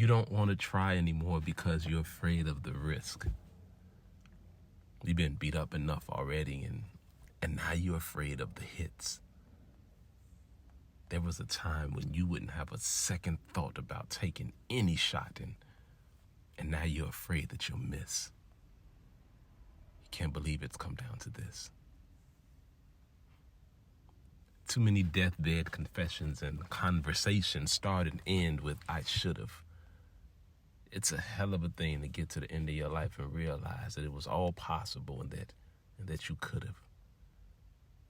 You don't want to try anymore because you're afraid of the risk. You've been beat up enough already, and now you're afraid of the hits. There was a time when you wouldn't have a second thought about taking any shot, and now you're afraid that you'll miss. You can't believe it's come down to this. Too many deathbed confessions and conversations start and end with "I should've." It's a hell of a thing to get to the end of your life and realize that it was all possible and that you could have.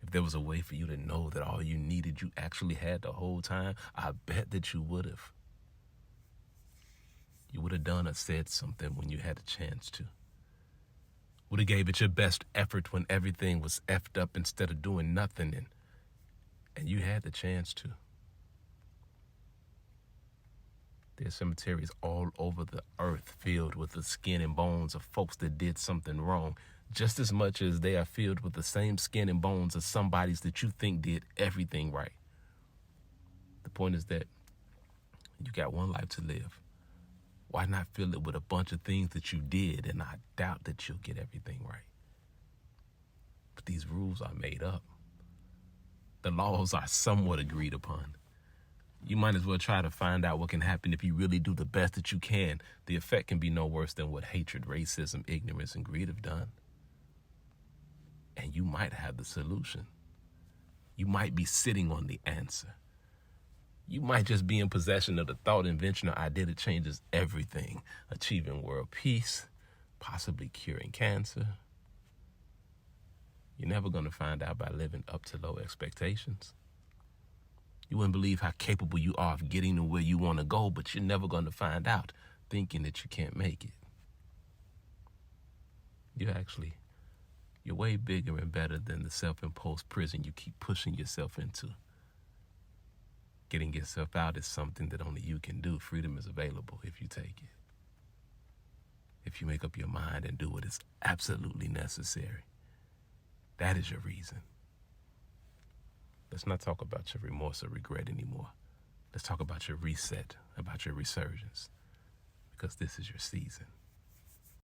If there was a way for you to know that all you needed you actually had the whole time, I bet that you would have. You would have done or said something when you had a chance to. Would have gave it your best effort when everything was effed up instead of doing nothing, and you had the chance to. There's cemeteries all over the earth filled with the skin and bones of folks that did something wrong, just as much as they are filled with the same skin and bones of somebodies that you think did everything right. The point is that you got one life to live. Why not fill it with a bunch of things that you did, and I doubt that you'll get everything right. But these rules are made up. The laws are somewhat agreed upon. You might as well try to find out what can happen if you really do the best that you can. The effect can be no worse than what hatred, racism, ignorance, and greed have done. And you might have the solution. You might be sitting on the answer. You might just be in possession of the thought, invention, or idea that changes everything. Achieving world peace, possibly curing cancer. You're never going to find out by living up to low expectations. You wouldn't believe how capable you are of getting to where you want to go, but you're never going to find out thinking that you can't make it. You're way bigger and better than the self-imposed prison you keep pushing yourself into. Getting yourself out is something that only you can do. Freedom is available if you take it. If you make up your mind and do what is absolutely necessary. That is your reason. Let's not talk about your remorse or regret anymore. Let's talk about your reset, about your resurgence, because this is your season.